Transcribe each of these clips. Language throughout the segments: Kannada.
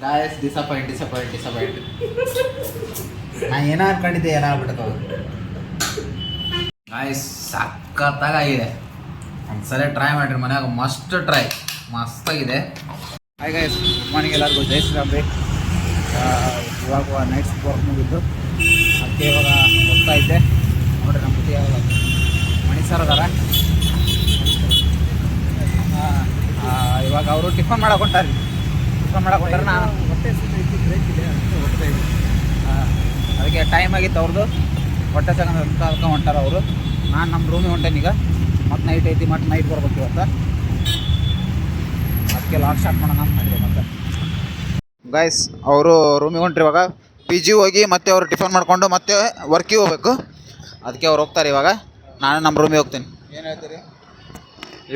ಗಾಯಸ್ ಡಿಸಪಾಯಿಂಟ್. ನಾ ಏನೋ ಅನ್ಕೊಂಡಿದ್ದೆ ಏನಾಗ್ಬಿಟ್ಟು ಗಾಯಸ್ ಸಖತ್ತಾಗಿದೆ. ಒಂದ್ಸಲ ಟ್ರೈ ಮಾಡಿರಿ ಮನ್ಯಾಗ, ಮಸ್ತಾಗಿದೆ. ಹಾಯ್ ಗಾಯಸ್, ಮಾರ್ನಿಂಗ್ ಎಲ್ಲರಿಗೂ ಜೈ ಶ್ರೀರಾಮ್ ರೀ. ಇವಾಗ ನೈಟ್ ವರ್ಕ್ ಮುಗಿದ್ದು ಅದಕ್ಕೆ ಇವಾಗ ಹೋಗ್ತಾ ಇದ್ದೆ ನೋಡ್ರಿ. ನಮ್ಮ ಜೊತೆ ಮಣಿ ಸರ್ ಅದಾರ. ಇವಾಗ ಅವರು ಟಿಫನ್ ಮಾಡಕ್ಕೆ ಹೊಂಟಾರೆ. ನಾನು ಅದಕ್ಕೆ ಟೈಮ್ ಆಗಿತ್ತು ಅವ್ರದ್ದು. ಹೊಟ್ಟೆ ತಗೊಂಡು ಅದಕ್ಕೆ ಹೊಂಟಾರ ಅವರು. ನಾನು ನಮ್ಮ ರೂಮಿಗೆ ಹೊಂಟೇನೆ ಈಗ. ಮತ್ತೆ ನೈಟ್ ಐತಿ, ಮತ್ತೆ ನೈಟ್ ಬರ್ಬೇಕು ಇವತ್ತು. ಅದಕ್ಕೆ ಲಾಕ್ ಸ್ಟಾರ್ಟ್ ಮಾಡೋಣ ಅಂತ ಮಾಡಿದೆ. ಮತ್ತೆ ಗೈಸ್ ಅವರು ರೂಮಿಗೆ ಹೊಂಟ್ರಿ. ಇವಾಗ ಪಿ ಜಿ ಹೋಗಿ ಮತ್ತೆ ಅವರು ಟಿಫನ್ ಮಾಡಿಕೊಂಡು ಮತ್ತೆ ವರ್ಕಿಗೆ ಹೋಗ್ಬೇಕು. ಅದಕ್ಕೆ ಅವ್ರು ಹೋಗ್ತಾರೆ. ಇವಾಗ ನಾನು ನಮ್ಮ ರೂಮಿಗೆ ಹೋಗ್ತೀನಿ. ಏನು ಹೇಳ್ತೀರಿ?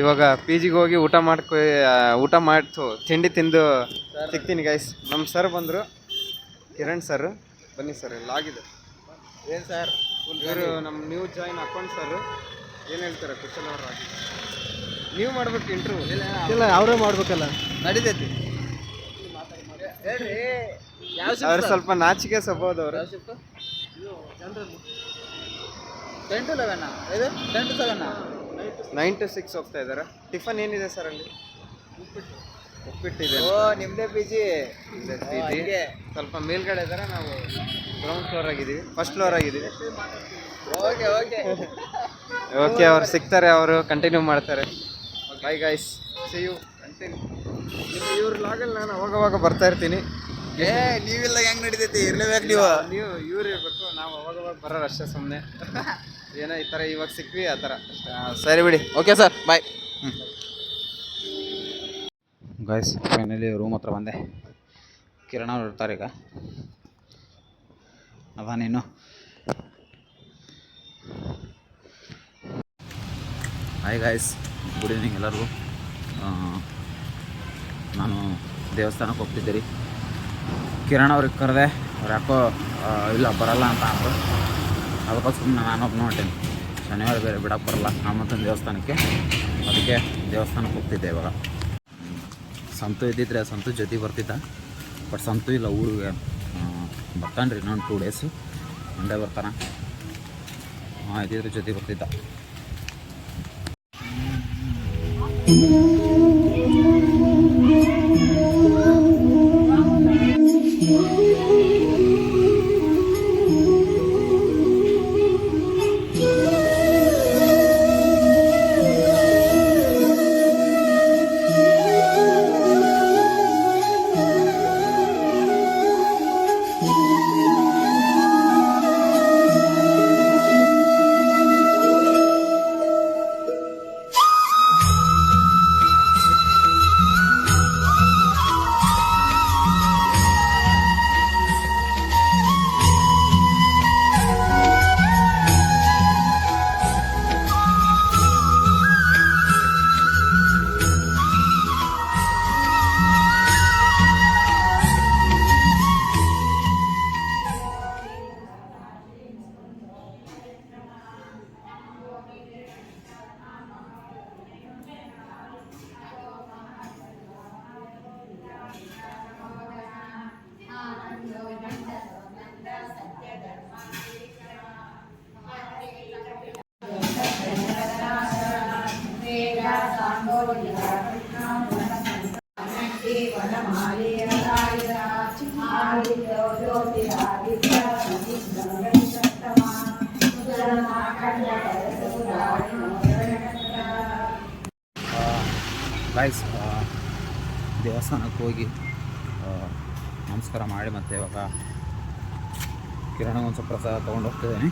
ಇವಾಗ ಪಿ ಜಿಗೆ ಹೋಗಿ ಊಟ ಮಾಡ್ತು ತಿಂಡಿ ತಿಂದು ಸಿಗ್ತೀನಿ ಗೈಸ್. ನಮ್ಮ ಸರ್ ಬಂದರು, ಕಿರಣ್ ಸರ್. ಬನ್ನಿ ಸರ್, ಎಲ್ಲ ಆಗಿದೆ. ಏನು ಸರ್? ಇವರು ನಮ್ಮ ನ್ಯೂ ಜಾಯಿನ್ ಅಕೌಂಟ್ ಸರ್. ಏನು ಹೇಳ್ತಾರೆ ಕುಶಲ್ ಅವ್ರ? ನೀವು ಮಾಡ್ಬೇಕು ಇಂಟ್ರ್ಯೂ. ಇಲ್ಲ, ಅವರೇ ಮಾಡ್ಬೇಕಲ್ಲ. ನಡೀತೈತಿ ಅವ್ರು ಸ್ವಲ್ಪ ನಾಚಿಕೆ ಸ್ವಭಾವದ ಅವರು. 10 to 11 10 to 7 9 to 6 ಹೋಗ್ತಾ ಇದ್ದಾರೆ. ಟಿಫನ್ ಏನಿದೆ ಸರ್ ಅಲ್ಲಿ? ಉಪ್ಪಿಟ್ಟಿದೆ. ಓ, ನಿಮ್ಮದೇ ಪಿ ಜಿ. ಸ್ವಲ್ಪ ಮೇಲ್ಗಡೆ ಇದ್ದಾರೆ, ನಾವು ಗ್ರೌಂಡ್ ಫ್ಲೋರ್ ಆಗಿದ್ದೀವಿ, ಫಸ್ಟ್ ಫ್ಲೋರ್ ಆಗಿದ್ದೀವಿ. ಓಕೆ ಅವ್ರು ಸಿಗ್ತಾರೆ, ಅವರು ಕಂಟಿನ್ಯೂ ಮಾಡ್ತಾರೆ. Bye guys, see you. Continue. ಇವ್ರ ಲಾಗಲ್ಲಿ ನಾನು ಅವಾಗವಾಗ ಬರ್ತಾ ಇರ್ತೀನಿ. ನೀವಿಲ್ಲ ಹೆಂಗೆ ನಡೀತೈತಿ? ಇರ್ಲೇಬೇಕು ನೀವು ಇವ್ರು ಇರಬೇಕು, ನಾವು ಅವಾಗವಾಗ ಬರೋರು ಅಷ್ಟೇ. ಸುಮ್ಮನೆ ಏನೋ ಈ ಥರ ಇವಾಗ ಸಿಕ್ವಿ ಆ ಥರ. ಸರಿ ಬಿಡಿ. ಓಕೆ ಸರ್, ಬಾಯ್. ಗೈಸ್, ಫೈನಲಿ ರೂಮ್ ಹತ್ರ ಬಂದೆ. ಕಿರಣ ಅವ್ರು ಇರ್ತಾರೆ ಈಗ. ಅದಾನೇನು ಹಾಯ್ ಗಾಯ್ಸ್, ಗುಡ್ ಈವ್ನಿಂಗ್ ಎಲ್ಲರಿಗೂ. ನಾನು ದೇವಸ್ಥಾನಕ್ಕೆ ಹೋಗ್ತಿದ್ದೆ ರೀ. ಕಿರಣ್ ಅವ್ರಿಗೆ ಕರೆದೆ, ಅವ್ರು ಯಾಕೋ ಇಲ್ಲ ಬರಲ್ಲ ಅಂತ ಅಂದರು. ಅದಕ್ಕೋಸ್ಕರ ನಾನೊಬ್ಬ ಹೊಂಟೇನಿ. ಶನಿವಾರ ಬೇರೆ ಬಿಡಕ್ಕೆ ಬರಲ್ಲ ಹನುಮಂತನ ದೇವಸ್ಥಾನಕ್ಕೆ. ಅದಕ್ಕೆ ದೇವಸ್ಥಾನಕ್ಕೆ ಹೋಗ್ತಿದ್ದೆ. ಇವಾಗ ಸಂತು ಇದ್ದಿದ್ರೆ ಸಂತು ಜೊತೆ ಬರ್ತಿದ್ದ. ಬಟ್ ಸಂತು ಇಲ್ಲ, ಊರಿಗೆ ಬರ್ತಾನೆ ರೀ. ಇನ್ನೊಂದು 2 ಡೇಸು ಮಂಡೇ ಬರ್ತಾನೆ. ಇದ್ದಿದ್ರೆ ಜೊತೆ ಬರ್ತಿದ್ದ. ಗೈಸ್, ದೇವಸ್ಥಾನಕ್ಕೆ ಹೋಗಿ ನಮಸ್ಕಾರ ಮಾಡಿ ಮತ್ತೆ ಇವಾಗ ಕಿರಣ ಒಂದು ಸ್ವಲ್ಪ ಪ್ರಸಾದ ತೊಗೊಂಡು ಹೋಗ್ತಿದ್ದೀನಿ.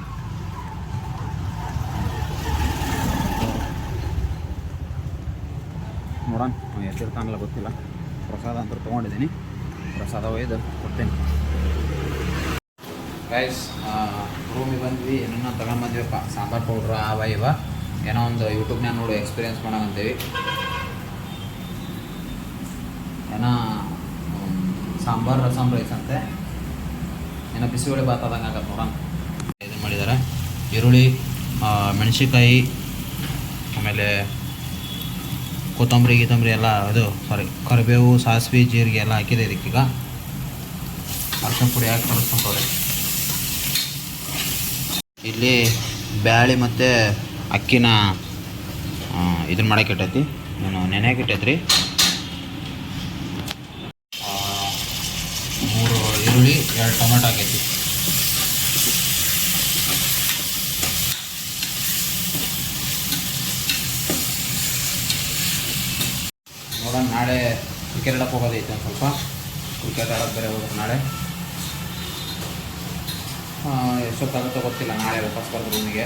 ನೋಡೋಣ ಎಷ್ಟಿರ್ತಾನಲ್ಲ ಗೊತ್ತಿಲ್ಲ. ಪ್ರಸಾದ ಅಂತ ತೊಗೊಂಡಿದ್ದೀನಿ. ಪ್ರಸಾದ ಒಯ್ದು ಕೊಡ್ತೀನಿ. ಗೈಸ್, ರೂಮಿಗೆ ಬಂದ್ವಿ. ಏನನ್ನ ತಗೊಂಡ್ಬಂದ್ವಿಪ್ಪ, ಸಾಂಬಾರು ಪೌಡ್ರು ಅವ ಇವ ಏನೋ ಒಂದು ಯೂಟ್ಯೂಬ್ನಾಗ ನೋಡಿ ಎಕ್ಸ್ಪೀರಿಯೆನ್ಸ್ ಮಾಡೋಂತೀವಿ. ಏನೋ ಸಾಂಬಾರು ರಸಮ್ ರೈಸ್ ಅಂತೆ, ಏನೋ ಬಿಸಿಬೇಳೆ ಭಾತ್ ಆದಂಗೆ ಆಗತ್ತೆ. ನೋಡೋಣ. ಇದನ್ನು ಮಾಡಿದ್ದಾರೆ. ಈರುಳ್ಳಿ, ಮೆಣಸಿನ್ಕಾಯಿ, ಆಮೇಲೆ ಕೊತ್ತಂಬರಿ ಎಲ್ಲ ಕರಿಬೇವು, ಸಾಸಿವೆ, ಜೀರಿಗೆ ಎಲ್ಲ ಹಾಕಿದೆ ಇದಕ್ಕೀಗ. ಅರ್ಶಿನ ಪುಡಿ ಹಾಕಿ ಕಲಿಸ್ಕೊಂತವ್ರೆ. ಇಲ್ಲಿ ಬ್ಯಾಳಿ ಮತ್ತು ಅಕ್ಕಿನ ಇದನ್ನ ಮಾಡಕ್ಕೆ ಇಟ್ಟೈತಿ, ನಾನು ನೆನೆಯಕ್ಕೆ ಇಟ್ಟೈತ್ರಿ. 3 ಈರುಳ್ಳಿ 2 ಟೊಮೆಟೊ ಹಾಕೈತಿ. ನೋಡೋಣ, ನಾಳೆ ಕ್ರಿಕೆಟ್ ಆಡೋಕೆ ಹೋಗೋದೈತೆ ಒಂದು ಸ್ವಲ್ಪ. ಕ್ರಿಕೆಟ್ ಆಡೋಕೆ ಬೇರೆ ಹೋಗೋದು ನಾಳೆ. ಎಷ್ಟೊತ್ತಾಗುತ್ತೋ ಗೊತ್ತಿಲ್ಲ. ನಾಳೆ ವಾಪಸ್ ಬರೋದು ರೂಮಿಗೆ.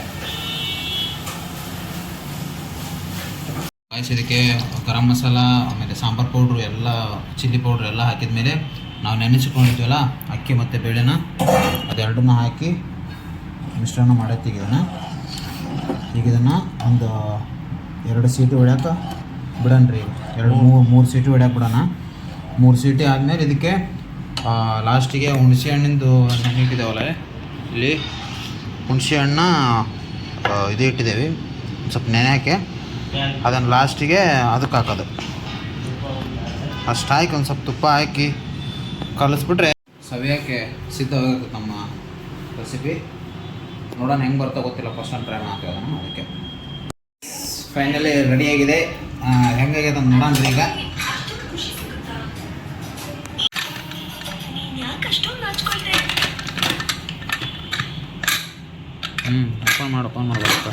ಇದಕ್ಕೆ ಗರಂ ಮಸಾಲ, ಆಮೇಲೆ ಸಾಂಬಾರು ಪೌಡ್ರು ಎಲ್ಲ, ಚಿಲ್ಲಿ ಪೌಡ್ರು ಎಲ್ಲ ಹಾಕಿದ ಮೇಲೆ ನಾವು ನೆನೆಸಿಕೊಂಡಿದ್ವಲ್ಲ ಅಕ್ಕಿ ಮತ್ತು ಬೇಳೆನ ಅದೆರಡನ್ನ ಹಾಕಿ ಮಿಶ್ರಣ ಮಾಡೈತಿ. ಈಗ ಇದನ್ನು ಒಂದು 2 ಸೀಟಿ ಹೊಡ್ಯಾಕೆ ಬಿಡೋಣ ರೀ. 2-3 ಸೀಟಿ ಹೊಡ್ಯಾಕೆ ಬಿಡೋಣ. 3 ಸೀಟಿ ಆದಮೇಲೆ ಇದಕ್ಕೆ ಲಾಸ್ಟಿಗೆ ಹುಣಸೆ ಹಣ್ಣಿಂದು ನೆನೆ ಇಟ್ಟಿದ್ದೇವಲ್ಲ, ಇಲ್ಲಿ ಹುಣಸೆ ಹಣ್ಣು ಇದು ಇಟ್ಟಿದ್ದೇವೆ ಸ್ವಲ್ಪ ನೆನೆಯೋಕ್ಕೆ. ಅದನ್ನು ಲಾಸ್ಟಿಗೆ ಅದಕ್ಕೆ ಹಾಕೋದು. ಅಷ್ಟು ಹಾಕಿ ಒಂದು ಸ್ವಲ್ಪ ತುಪ್ಪ ಹಾಕಿ ಕಲಿಸ್ಬಿಟ್ರೆ ಸವಿಯೋಕ್ಕೆ ಸಿದ್ಧವಾಗಿರ್ತದೆ ನಮ್ಮ ರೆಸಿಪಿ. ನೋಡೋಣ ಹೆಂಗೆ ಬರ್ತೋ ಗೊತ್ತಿಲ್ಲ, ಫಸ್ಟ್ ಟೈಮ್ ಟ್ರೈ ಮಾಡ್ತೀವಿ ಅದನ್ನು. ಅದಕ್ಕೆ ಫೈನಲಿ ರೆಡಿಯಾಗಿದೆ. ಹೆಂಗಾಗಿದೆ ಅಂತ ನೋಡೋಣ ರೀ ಈಗ. ಓಪನ್ ಮಾಡ್ಬೇಕು.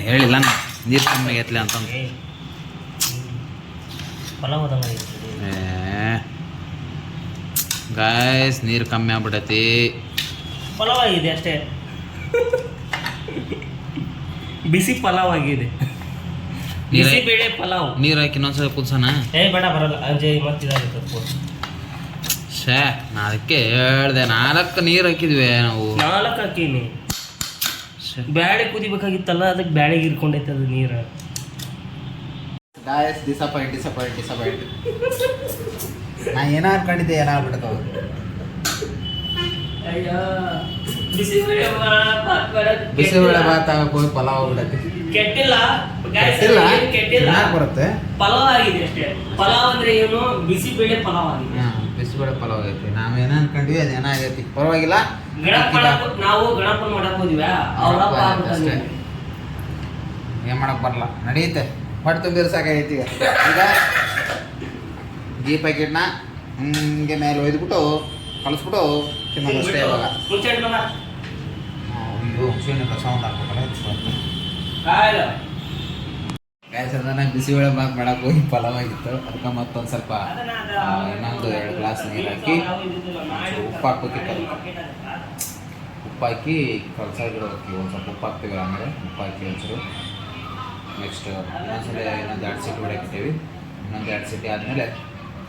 ಹೇಳಿಲ್ಲ ನೀರು ಕಮ್ಮಿ ಆಗೈತ್ಲಿ ಅಂತಂದು. ಗಾಯ್ಸ್, ನೀರು ಕಮ್ಮಿ ಆಗ್ಬಿಟ್ಟೈತಿ. ಪಲಾವ್ ಆಗಿದೆ ಅಷ್ಟೇ, ಬಿಸಿ ಪಲಾವ್ ಆಗಿದೆ. ಬಿಸಿ ಬೇಳೆ ಪಲಾವ್. ನೀರು ಹಾಕಿ ಇನ್ನೊಂದ್ಸಲ ಕುದಿಸೋಣ. ಬೇಡ, ಬರಲ್ಲ. ಅಂಜಯ್ ಮತ್ತಿದಾಗುತ್ತೆ. ಶೇ, ನಾ ಅದಕ್ಕೆ ಹೇಳ್ದೆ 4 ನೀರು ಹಾಕಿದ್ವಿ ನಾವು. 4 ಹಾಕೀನಿ. ಬ್ಯಾಳೆ ಕುದಿಬೇಕಾಗಿತ್ತಲ್ಲ, ಅದಕ್ಕೆ ಬ್ಯಾಳೆಗೆ ಇರ್ಕೊಂಡೈತೆ ಅದು ನೀರು. Guys, disappoint. ನಾ ಏನೋ ಅನ್ಕೊಂಡಿದ್ದೆ, ಏನಾಗ್ಬಿಡ್ತು. ಬಿಸಿಬೇಳೆ ಭಾತ್ ಆಗಕ್ಕೆ ಹೋಗಿ ಪಲಾವ್ ಆಗ್ಬಿಡತ್ತೆ. ಕೆಟ್ಟಿಲ್ಲ, ಬರುತ್ತೆ. ಪಲಾವ್ ಆಗಿದೆ ಅಷ್ಟೇ. ಪಲಾವ್ ಅಂದ್ರೆ ಏನು? ಬಿಸಿಬೇಳೆ ಪಲಾವ್ ಆಗಿದೆ. ಬಿಸಿಬೇಳೆ ಪಲಾವ್ ಆಗೈತಿ. ನಾವೇನ ಅನ್ಕೊಂಡ್ವಿ ಅದೇನಾಗೈತಿ. ಪರವಾಗಿಲ್ಲ. ನಾವು ಗಣಪನ ಮಾಡಕ್ ಹೋದ್ವಿ, ಅಷ್ಟೇ. ಏನ್ ಮಾಡಕ್ ಬರಲ್ಲ, ನಡೆಯುತ್ತೆ. ಹೊಟ್ಟೆ ತುಂಬಿದ್ರೆ ಸಾಕಾಗೈತಿ. ಈಗ ಗೀ ಪ್ಯಾಕೆಟ್ನ ಹಿಂಗೆ ಮೇಲೆ ಒಯ್ದುಬಿಟ್ಟು ಕಲಿಸ್ಬಿಟ್ಟು ತಿನ್ನೋದು ಅಷ್ಟೇ. ಇವಾಗ ಸೌಂಡ್ ಹಾಕ್ಬೇಕಲ್ಲ. ಗ್ಯಾಸ್ ಅದನ್ನ ಬಿಸಿಬೇಳೆ ಭಾತ್ ಮಾಡಕ್ಕೆ ಹೋಗಿ ಪಲಾವ್ ಆಗಿತ್ತು. ಅದಕ್ಕೆ ಮತ್ತೊಂದು ಸ್ವಲ್ಪ ಇನ್ನೊಂದು 2 ಗ್ಲಾಸ್ ನೀರು ಹಾಕಿ ಉಪ್ಪು ಹಾಕ್ಬೇಕಿತ್ತು. ಉಪ್ಪು ಹಾಕಿ ಕಲ್ಸಾಗಿಡೋಕೆ ಒಂದು ಸ್ವಲ್ಪ ಉಪ್ಪು ಹಾಕ್ತೀವಿ. ಆಮೇಲೆ ಉಪ್ಪು ಹಾಕಿ ಒಂಚೂರು ನೆಕ್ಸ್ಟ್ ಇನ್ನೊಂದ್ಸಲ ಇನ್ನೊಂದು 2 ಸೀಟಿ ಹೊಡಕಿರ್ತೀವಿ. ಇನ್ನೊಂದು 2 ಸೀಟಿ ಆದಮೇಲೆ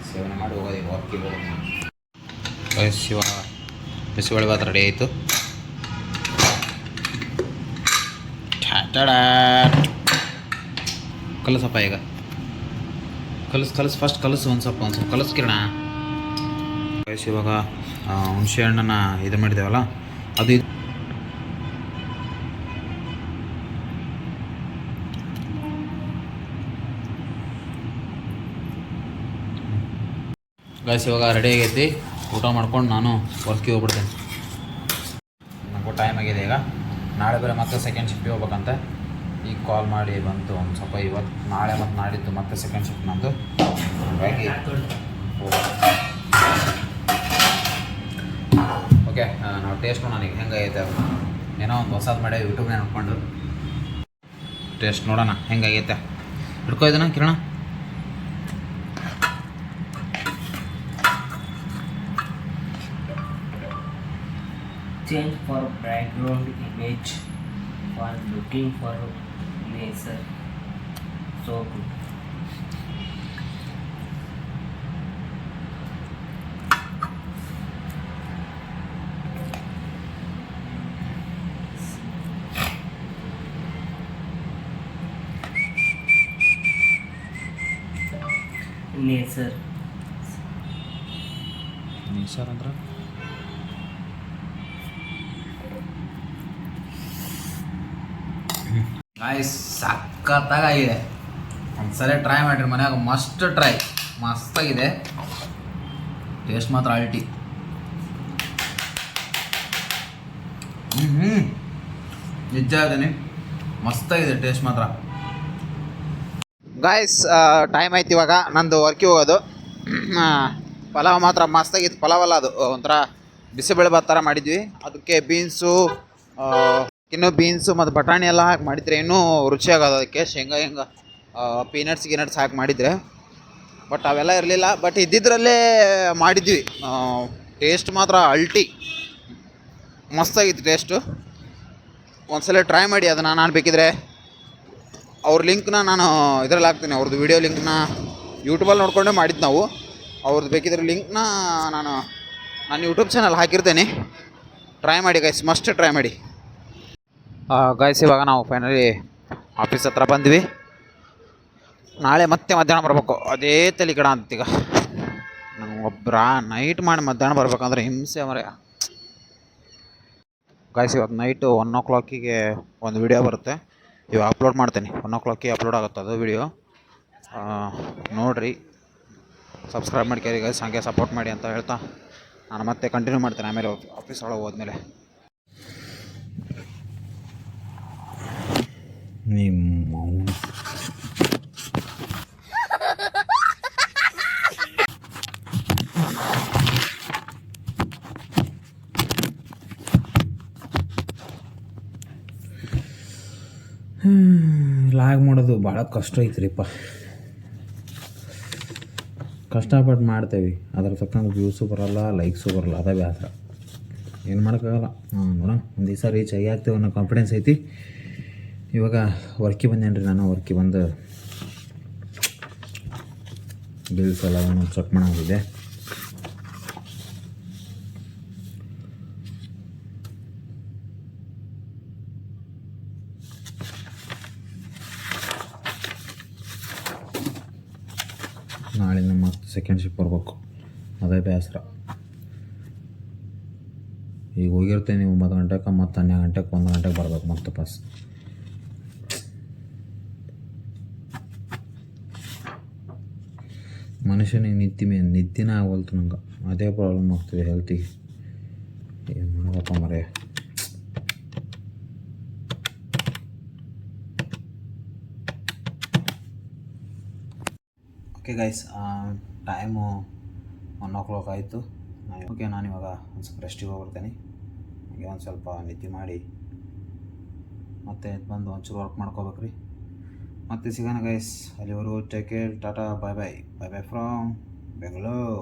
ಸೇವನೆ ಮಾಡಿ ಹೋಗೋದು. ಈಗ ವರ್ಕಿಗೆ ಹೋಗೋದು. ಬಿಸಿಬೇಳೆ ಭಾತ್ ರೆಡಿ ಆಯಿತು. ಕಲಸಪ್ಪ ಈಗ. ಕಲಸು ಫಸ್ಟ್ ಕಲಸು. ಒಂದು ಸ್ವಲ್ಪ ಕಲಸ್ಕಿರೋಣ. ಇವಾಗ ಹುಣಸೆ ಹಣ್ಣನ್ನು ಇದು ಮಾಡಿದ್ದೇವಲ್ಲ, ಅದು ಗಾಯ್ಸ್ ಇವಾಗ ರೆಡಿ ಆಗೈತಿ. ಊಟ ಮಾಡ್ಕೊಂಡು ನಾನು ವರ್ಕಿಗೆ ಹೋಗ್ಬಿಡ್ತೇನೆ. ನನಗೂ ಟೈಮ್ ಆಗಿದೆ ಈಗ. ನಾಳೆ ಬೇರೆ ಮತ್ತೆ ಸೆಕೆಂಡ್ ಶಿಫ್ಟಿಗೆ ಹೋಗ್ಬೇಕಂತ. ಈಗ ಕಾಲ್ ಮಾಡಿ ಬಂತು ಒಂದು ಸ್ವಲ್ಪ. ಇವತ್ತು ನಾಳೆ ಮತ್ತು ನಾಡಿದ್ದು ಮತ್ತೆ ಸೆಕೆಂಡ್ ಶಿಫ್ಟ್ ನಂದು. ಹಾಗಾಗಿ ಓಕೆ, ನಾವು ಟೇಸ್ಟ್ ನೋಡೋಣ ಈಗ ಹೆಂಗೈತೆ. ಅದು ಏನೋ ಒಂದು ಹೊಸದು ಮಾಡಿ ಯೂಟ್ಯೂಬ್ನೇ ನೋಡ್ಕೊಂಡು ಟೇಸ್ಟ್ ನೋಡೋಣ ಹೆಂಗಾಗೈತೆ. ಹಿಡ್ಕೊ ಇದನ್ನ ಕಿರಣ. Change for background image while looking for nature. So good. Nature. Nature ಅಂದ್ರೆ ಗಾಯ್ಸ್ ಸಖತ್ತಾಗಿದೆ. ಒಂದ್ಸಲ ಟ್ರೈ ಮಾಡಿರಿ ಮನ್ಯಾಗ. ಮಸ್ತಾಗಿದೆ. ಟೇಸ್ಟ್ ಮಾತ್ರ ಅಲ್ಟಿ. ನಿಜ ಅದೇನೆ ಮಸ್ತಾಗಿದೆ ಟೇಸ್ಟ್ ಮಾತ್ರ. ಗಾಯ್ಸ್ ಟೈಮ್ ಆಯ್ತು ಇವಾಗ ನಂದು ವರ್ಕಿಗೆ ಹೋಗೋದು. ಪಲಾವ್ ಮಾತ್ರ ಮಸ್ತಾಗಿತ್ತು. ಪಲಾವ್ ಅಲ್ಲ, ಅದು ಒಂಥರ ಬಿಸಿಬೇಳೆಭಾತ್ ಥರ ಮಾಡಿದ್ವಿ. ಅದಕ್ಕೆ ಬೀನ್ಸು, ಇನ್ನೂ ಬೀನ್ಸು ಮತ್ತು ಬಟಾಣಿ ಎಲ್ಲ ಹಾಕಿ ಮಾಡಿದರೆ ಇನ್ನೂ ರುಚಿಯಾಗೋದು. ಅದಕ್ಕೆ ಶೇಂಗಾ ಪೀನಟ್ಸ್ ಹಾಕಿ ಮಾಡಿದರೆ, ಬಟ್ ಅವೆಲ್ಲ ಇರಲಿಲ್ಲ. ಬಟ್ ಇದ್ದಿದ್ದರಲ್ಲೇ ಮಾಡಿದ್ವಿ. ಟೇಸ್ಟ್ ಮಾತ್ರ ಅಲ್ಟಿ ಮಸ್ತಾಗಿತ್ತು ಟೇಸ್ಟು. ಒಂದ್ಸಲ ಟ್ರೈ ಮಾಡಿ ಅದನ್ನು. ನಾನು ಬೇಕಿದ್ರೆ ಅವ್ರ ಲಿಂಕ್ನ ನಾನು ಇದರಲ್ಲಿ ಹಾಕ್ತೀನಿ. ಅವ್ರದ್ದು ವೀಡಿಯೋ ಲಿಂಕ್ನ ಯೂಟ್ಯೂಬಲ್ಲಿ ನೋಡ್ಕೊಂಡೇ ಮಾಡಿದ್ದು ನಾವು. ಅವ್ರದ್ದು ಬೇಕಿದ್ರೆ ಲಿಂಕ್ನ ನಾನು ಯೂಟ್ಯೂಬ್ ಚಾನಲ್ ಹಾಕಿರ್ತೇನೆ. ಟ್ರೈ ಮಾಡಿ ಗೈಸ್, ಮಸ್ಟ್ ಟ್ರೈ ಮಾಡಿ. ಗೈಸ್ ಇವಾಗ ನಾವು ಫೈನಲಿ ಆಫೀಸ್ ಹತ್ರ ಬಂದ್ವಿ. ನಾಳೆ ಮತ್ತೆ ಮಧ್ಯಾಹ್ನ ಬರಬೇಕು. ಅದೇ ತಲೆ ಕಡ ಅಂತೀಗ. ಒಬ್ಬರ ನೈಟ್ ಮಾಡಿ ಮಧ್ಯಾಹ್ನ ಬರ್ಬೇಕಂದ್ರೆ ಹಿಂಸೆ ಮರೆ. ಗೈಸ್ ಇವತ್ತು ನೈಟು 1 o'clock ಒಂದು ವಿಡಿಯೋ ಬರುತ್ತೆ. ಇವಾಗ ಅಪ್ಲೋಡ್ ಮಾಡ್ತೀನಿ. 1 o'clock ಅಪ್ಲೋಡ್ ಆಗುತ್ತೆ ಅದು ವಿಡಿಯೋ. ನೋಡಿರಿ, ಸಬ್ಸ್ಕ್ರೈಬ್ ಮಾಡ್ಕೇರಿ ಗೈಸ್, ಹಾಗೆ ಸಪೋರ್ಟ್ ಮಾಡಿ ಅಂತ ಹೇಳ್ತಾ ನಾನು ಮತ್ತೆ ಕಂಟಿನ್ಯೂ ಮಾಡ್ತೇನೆ ಆಮೇಲೆ ಆಫೀಸ್ ಒಳಗೆ ಹೋದ್ಮೇಲೆ. ನಿಮ್ಮ ಲಾಗ್ ಮಾಡೋದು ಭಾಳ ಕಷ್ಟ ಐತ್ರಿಪ್ಪ. ಕಷ್ಟಪಟ್ಟು ಮಾಡ್ತೇವೆ, ಅದ್ರ ತಕ್ಕಂಗೆ ವ್ಯೂಸು ಬರೋಲ್ಲ, ಲೈಕ್ಸು ಬರೋಲ್ಲ. ಅದೇ ಬೇಸರ. ಏನು ಮಾಡೋಕ್ಕಾಗಲ್ಲ. ನೋಡೋಣ, ಒಂದು ದಿವಸ ರೀಚ್ ಆಗ್ತೇವೆ ಅನ್ನೋ ಕಾನ್ಫಿಡೆನ್ಸ್ ಐತಿ. ಇವಾಗ ವರ್ಕಿಗೆ ಬಂದೇನು ರೀ. ನಾನು ವರ್ಕಿಗೆ ಬಂದು ಬಿಲ್ಸ್ ಎಲ್ಲ ಚೆಕ್ ಮಾಡೋದಿದೆ. ನಾಳಿಂದ ಮತ್ತೆ ಸೆಕೆಂಡ್ ಶಿಫ್ಟ್ ಬರಬೇಕು. ಅದೇ ಬೇಸರ. ಈಗ ಹೋಗಿರ್ತೇನೆ ನೀವು 9 ಗಂಟೆಗೆ, ಮತ್ತು 12 ಗಂಟೆಗೆ 1 ಗಂಟೆಗೆ ಬರ್ಬೇಕು ಮತ್ತೆ ಬಸ್. ಮನುಷ್ಯನಿಗೆ ನಿದ್ದಿನ ಆಗೋಲ್ತು ನಂಗೆ. ಅದೇ ಪ್ರಾಬ್ಲಮ್ ಆಗ್ತಿದೆ ಹೆಲ್ತಿಗೆ. ಏನು ಮಾಡಬೇಕಪ್ಪ ಮರೆ. ಓಕೆ ಗೈಸ್, ಟೈಮು 1 o'clock ಆಯಿತು. ನಾನಿವಾಗ ಒಂದು ಸ್ವಲ್ಪ ರೆಸ್ಟಿಗೆ ಹೋಗ್ಬಿಡ್ತೇನೆ. ಹಾಗೆ ಒಂದು ಸ್ವಲ್ಪ ನಿದ್ದೆ ಮಾಡಿ ಮತ್ತೆ ಬಂದು ಒಂಚೂರು ವರ್ಕ್ ಮಾಡ್ಕೋಬೇಕ್ರಿ. ಮತ್ತೆ ಸಿಗೋಣ ಗೈಸ್. ಅಲ್ಲಿವರೆಗೂ take care, tata, bye bye from Bengaluru.